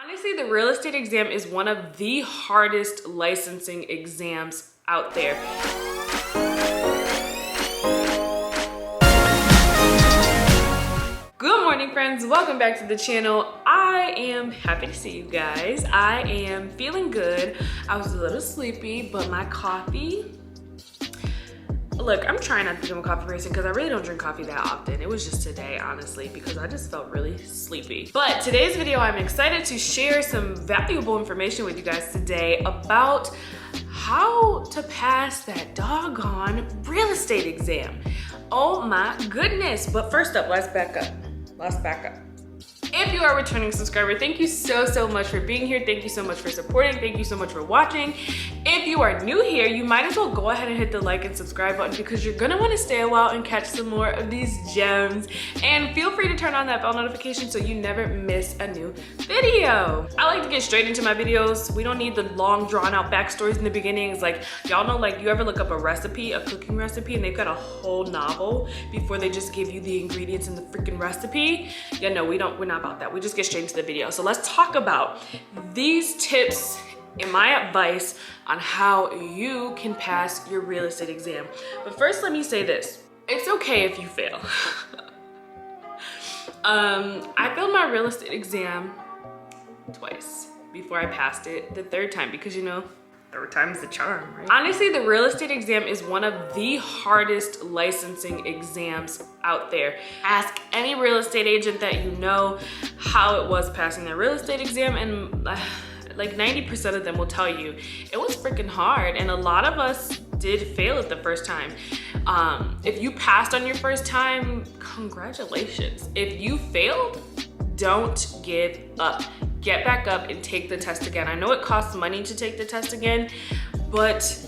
Honestly, the real estate exam is one of the hardest licensing exams out there. Good morning, friends. Welcome back to the channel. I am happy to see you guys. I am feeling good. I was a little sleepy, but my coffee, look, I'm trying not to become a coffee person because I really don't drink coffee that often. It was just today, honestly, because I just felt really sleepy. But today's video, I'm excited to share some valuable information with you guys today about how to pass that doggone real estate exam. Oh my goodness. But first up, let's back up. If you are a returning subscriber, thank you so much for being here. Thank you so much for supporting. Thank you so much for watching. If you are new here, you might as well go ahead and hit the like and subscribe button because you're gonna want to stay a while and catch some more of these gems. And feel free to turn on that bell notification so you never miss a new video. I like to get straight into my videos. We don't need the long drawn out backstories in the beginning. It's like, y'all know, like, you ever look up a recipe, a cooking recipe, and they've got a whole novel before they just give you the ingredients in the freaking recipe? Yeah, no, we're not about that. We just get straight into the video. So let's talk about these tips and my advice on how you can pass your real estate exam. But first, let me say this. It's okay if you fail. I failed my real estate exam twice before I passed it the third time because, you know, third time's the charm, right? Honestly, the real estate exam is one of the hardest licensing exams out there. Ask any real estate agent that you know how it was passing their real estate exam, and like 90% of them will tell you it was freaking hard, and a lot of us did fail it the first time. If you passed on your first time, congratulations. If you failed, don't give up. Get back up and take the test again. I know it costs money to take the test again, but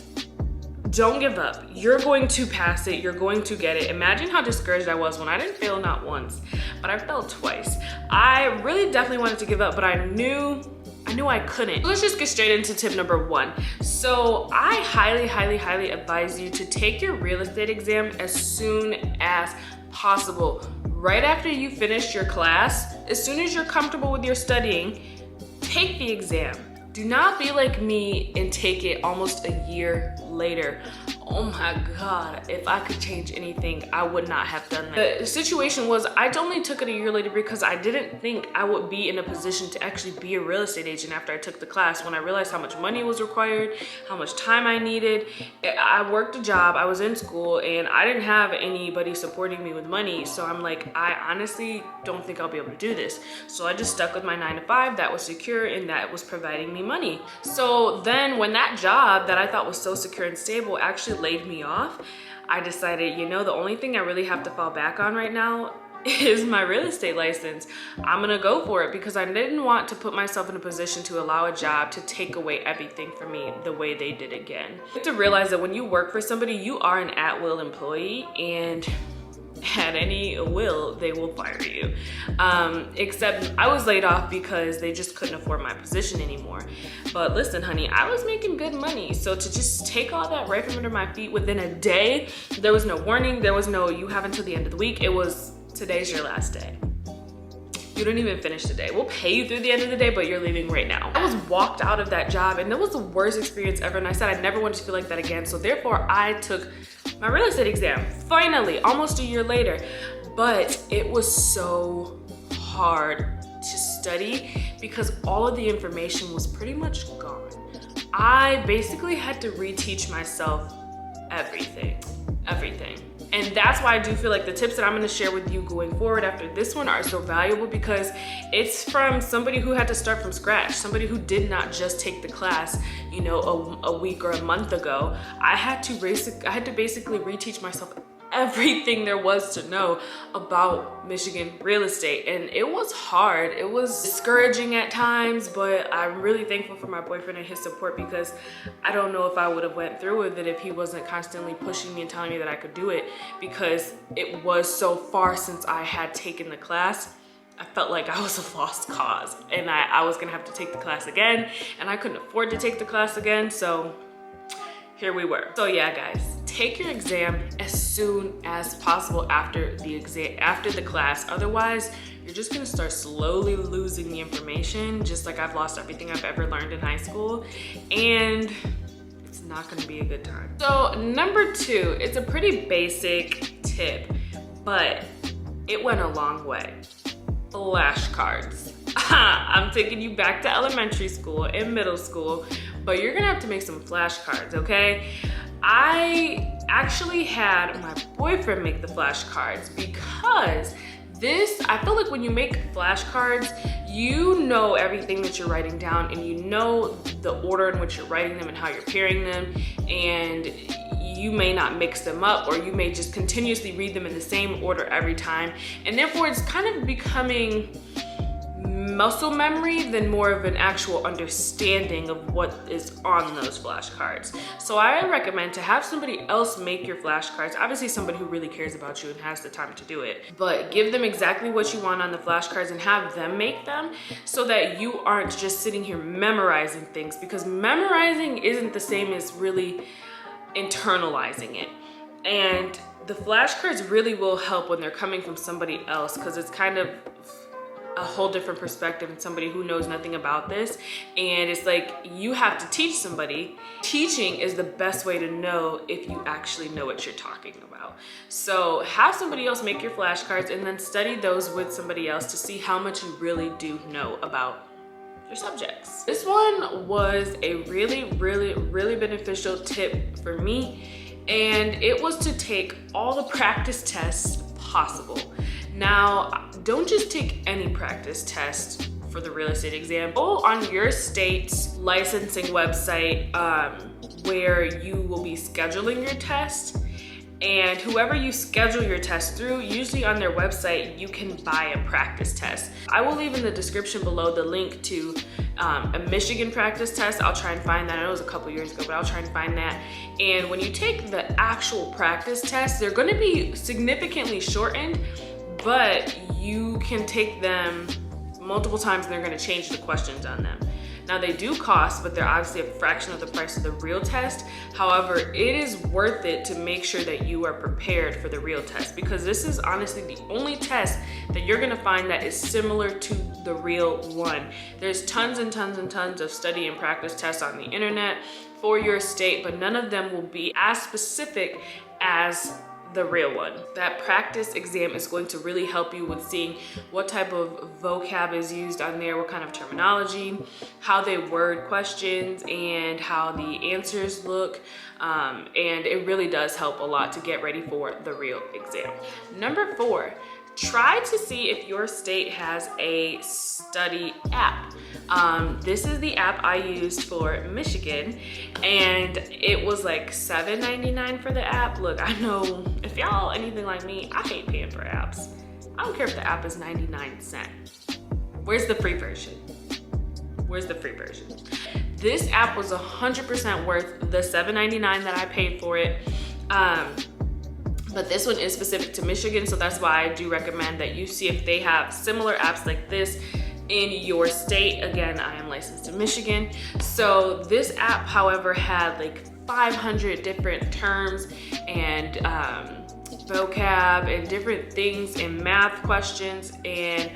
don't give up. You're going to pass it. You're going to get it. Imagine how discouraged I was when I didn't fail not once, but I failed twice. I really definitely wanted to give up, but I knew I couldn't. Let's just get straight into tip number one. So I highly advise you to take your real estate exam as soon as possible. Right after you finish your class, as soon as you're comfortable with your studying, take the exam. Do not be like me and take it almost a year later. Oh my God, if I could change anything, I would not have done that. The situation was I only took it a year later because I didn't think I would be in a position to actually be a real estate agent after I took the class. When I realized how much money was required, how much time I needed. I worked a job, I was in school, and I didn't have anybody supporting me with money. So I'm like, I honestly don't think I'll be able to do this. So I just stuck with my 9-to-5 that was secure and that was providing me money. So then when that job that I thought was so secure and stable actually laid me off, I decided, you know, the only thing I really have to fall back on right now is my real estate license. I'm gonna go for it because I didn't want to put myself in a position to allow a job to take away everything from me the way they did again. You have to realize that when you work for somebody, you are an at-will employee, and at any will, they will fire you. Except I was laid off because they just couldn't afford my position anymore. But listen, honey, I was making good money. So to just take all that right from under my feet within a day, there was no warning, there was no, you have until the end of the week. It was, today's your last day. You don't even finish the day. We'll pay you through the end of the day, but you're leaving right now. I was walked out of that job, and that was the worst experience ever. And I said I never wanted to feel like that again. So therefore, I took my real estate exam, finally, almost a year later. But it was so hard to study because all of the information was pretty much gone. I basically had to reteach myself everything. And that's why I do feel like the tips that I'm gonna share with you going forward after this one are so valuable, because it's from somebody who had to start from scratch, somebody who did not just take the class, you know, a week or a month ago. I had to basically reteach myself everything there was to know about Michigan real estate, and it was hard. It was discouraging at times, but I'm really thankful for my boyfriend and his support, because I don't know if I would have went through with it if he wasn't constantly pushing me and telling me that I could do it, because it was so far since I had taken the class. I felt like I was a lost cause, and I was gonna have to take the class again, and I couldn't afford to take the class again, so here we were. So yeah, guys, take your exam as soon as possible after the class. Otherwise, you're just gonna start slowly losing the information, just like I've lost everything I've ever learned in high school, and it's not gonna be a good time. So number 2, it's a pretty basic tip, but it went a long way. Flashcards. I'm taking you back to elementary school and middle school, but you're gonna have to make some flashcards, okay? I actually had my boyfriend make the flashcards because I feel like when you make flashcards, you know everything that you're writing down, and you know the order in which you're writing them and how you're pairing them, and you may not mix them up, or you may just continuously read them in the same order every time, and therefore it's kind of becoming muscle memory than more of an actual understanding of what is on those flashcards. So I recommend to have somebody else make your flashcards, obviously somebody who really cares about you and has the time to do it, but give them exactly what you want on the flashcards and have them make them, so that you aren't just sitting here memorizing things, because memorizing isn't the same as really internalizing it. And the flashcards really will help when they're coming from somebody else, because it's kind of a whole different perspective and somebody who knows nothing about this. And it's like you have to teach somebody. Teaching is the best way to know if you actually know what you're talking about. So have somebody else make your flashcards and then study those with somebody else to see how much you really do know about your subjects. This one was a really beneficial tip for me, and it was to take all the practice tests possible. Now, don't just take any practice test for the real estate exam. Go on your state's licensing website where you will be scheduling your test, and whoever you schedule your test through, usually on their website, you can buy a practice test. I will leave in the description below the link to a Michigan practice test. I'll try and find that. I know it was a couple years ago, but I'll try and find that. And when you take the actual practice test, they're gonna be significantly shortened, but you can take them multiple times and they're gonna change the questions on them. Now they do cost, but they're obviously a fraction of the price of the real test. However, it is worth it to make sure that you are prepared for the real test, because this is honestly the only test that you're gonna find that is similar to the real one. There's tons and tons and tons of study and practice tests on the internet for your state, but none of them will be as specific as the real one. That practice exam is going to really help you with seeing what type of vocab is used on there, what kind of terminology, how they word questions, and how the answers look. And it really does help a lot to get ready for the real exam. Number 4, try to see if your state has a study app. This is the app I used for Michigan, and it was like $7.99 for the app. Look, I know if y'all anything like me, I hate paying for apps. I don't care if the app is 99 cents. Where's the free version? Where's the free version? This app was 100% worth the $7.99 that I paid for it. But this one is specific to Michigan, so that's why I do recommend that you see if they have similar apps like this in your state. Again, I am licensed in Michigan. So this app, however, had like 500 different terms and vocab and different things and math questions and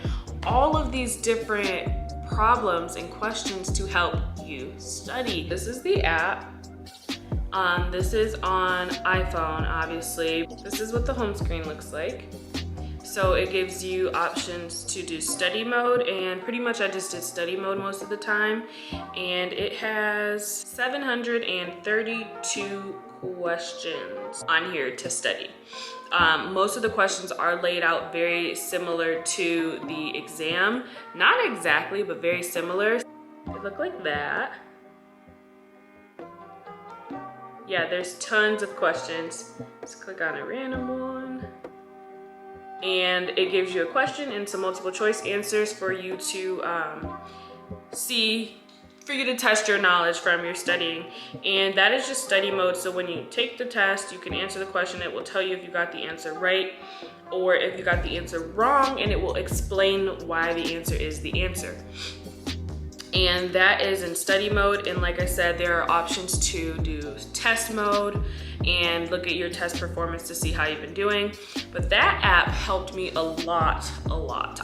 all of these different problems and questions to help you study. This is the app. This is on iPhone, obviously. This is what the home screen looks like. So it gives you options to do study mode, and pretty much I just did study mode most of the time. And it has 732 questions on here to study. Most of the questions are laid out very similar to the exam. Not exactly, but very similar. They look like that. Yeah, there's tons of questions. Let's click on a random one. And it gives you a question and some multiple choice answers for you to for you to test your knowledge from your studying. And that is just study mode. So when you take the test, you can answer the question. It will tell you if you got the answer right or if you got the answer wrong, and it will explain why the answer is the answer. and that is in study mode. And like I said, there are options to do test mode and look at your test performance to see how you've been doing. But that app helped me a lot.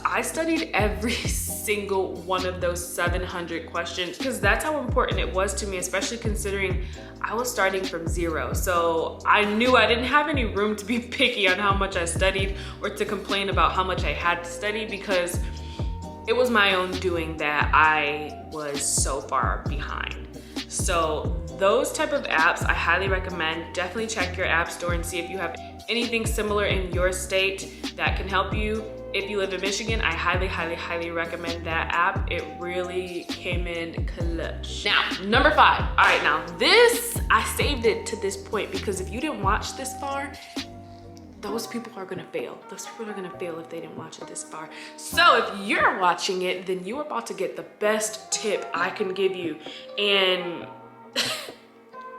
I studied every single one of those 700 questions because that's how important it was to me, especially considering I was starting from zero. So I knew I didn't have any room to be picky on how much I studied or to complain about how much I had to study, because it was my own doing that I was so far behind. So those type of apps I highly recommend. Definitely check your app store and see if you have anything similar in your state that can help you. If you live in Michigan, I highly recommend that app. It really came in clutch. Now, number 5. All right, now this, I saved it to this point because if you didn't watch this far, those people are gonna fail. Those people are gonna fail if they didn't watch it this far. So if you're watching it, then you're about to get the best tip I can give you. And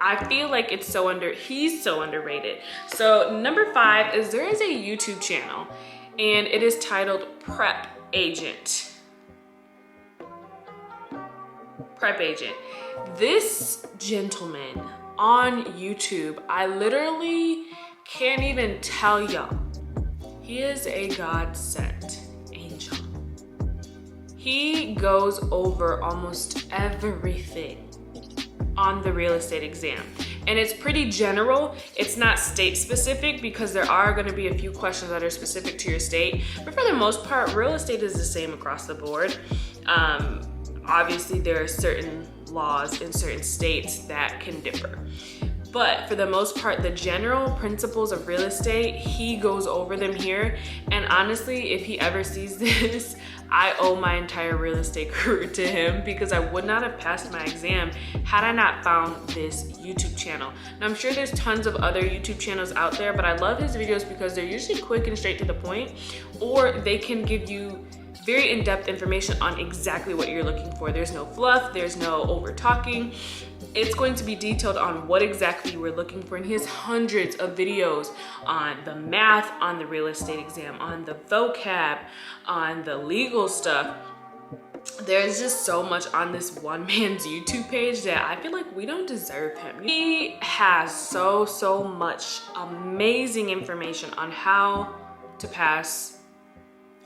I feel like he's so underrated. So number 5 is there is a YouTube channel and it is titled Prep Agent. Prep Agent. This gentleman on YouTube, I literally can't even tell y'all. He is a God-sent angel. He goes over almost everything on the real estate exam. And it's pretty general. It's not state specific because there are gonna be a few questions that are specific to your state. But for the most part, real estate is the same across the board. Obviously, there are certain laws in certain states that can differ. But for the most part, the general principles of real estate, he goes over them here. And honestly, if he ever sees this, I owe my entire real estate career to him, because I would not have passed my exam had I not found this YouTube channel. Now, I'm sure there's tons of other YouTube channels out there, but I love his videos because they're usually quick and straight to the point, or they can give you very in-depth information on exactly what you're looking for. There's no fluff, there's no over talking. It's going to be detailed on what exactly you were looking for, and he has hundreds of videos on the math, on the real estate exam, on the vocab, on the legal stuff. There's just so much on this one man's YouTube page that I feel like we don't deserve him. He has so much amazing information on how to pass,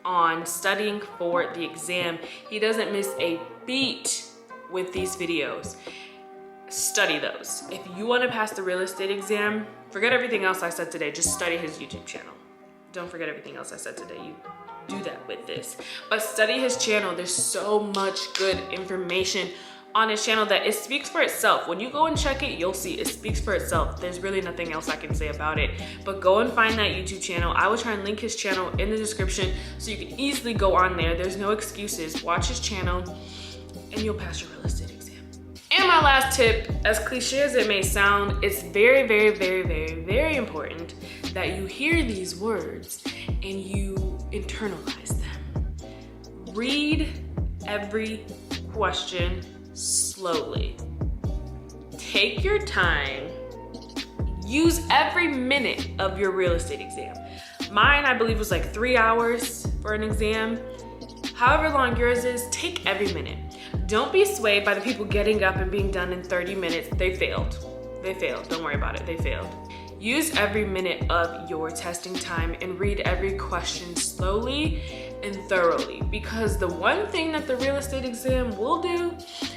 on studying for the exam. He doesn't miss a beat with these videos. Study those. If you want to pass the real estate exam, forget everything else I said today. Just study his YouTube channel. Don't forget everything else I said today. You do that with this. But study his channel. There's so much good information on his channel that it speaks for itself. When you go and check it, you'll see it speaks for itself. There's really nothing else I can say about it. But go and find that YouTube channel. I will try and link his channel in the description so you can easily go on there. There's no excuses. Watch his channel and you'll pass your real estate exam. And my last tip, as cliche as it may sound, it's very important that you hear these words and you internalize them. Read every question slowly. Take your time. Use every minute of your real estate exam. Mine, I believe, was like 3 hours for an exam. However long yours is, take every minute. Don't be swayed by the people getting up and being done in 30 minutes. They failed. They failed. Don't worry about it. They failed. Use every minute of your testing time and read every question slowly and thoroughly, because the one thing that the real estate exam will do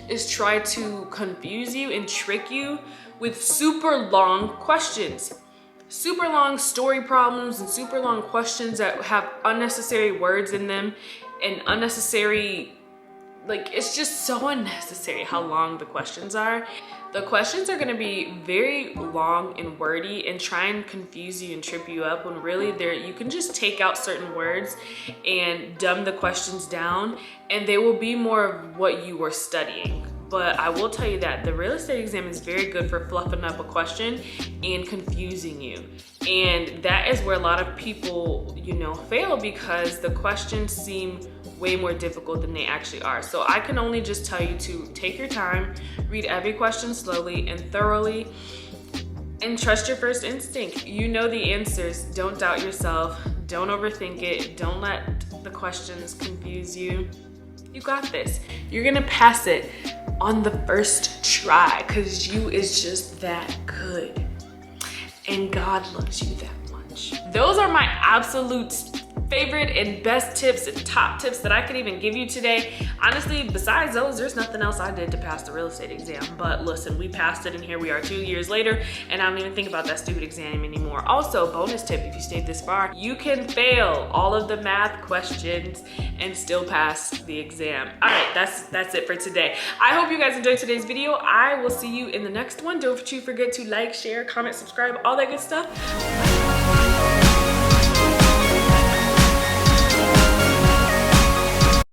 is try to confuse you and trick you with super long questions. Super long story problems and super long questions that have unnecessary words in them and unnecessary, like, it's just so unnecessary how long the questions are. The questions are gonna be very long and wordy and try and confuse you and trip you up, when really you can just take out certain words and dumb the questions down and they will be more of what you were studying. But I will tell you that the real estate exam is very good for fluffing up a question and confusing you. And that is where a lot of people, fail, because the questions seem way more difficult than they actually are. So I can only just tell you to take your time, read every question slowly and thoroughly, and trust your first instinct. You know the answers. Don't doubt yourself. Don't overthink it. Don't let the questions confuse you. You got this. You're gonna pass it on the first try because you is just that good. And God loves you that much. Those are my absolute favorite and best tips and top tips that I could even give you today. Honestly, besides those, there's nothing else I did to pass the real estate exam. But listen, we passed it and here we are 2 years later and I don't even think about that stupid exam anymore. Also, bonus tip, if you stayed this far, you can fail all of the math questions and still pass the exam. All right, that's it for today. I hope you guys enjoyed today's video. I will see you in the next one. Don't forget to like, share, comment, subscribe, all that good stuff.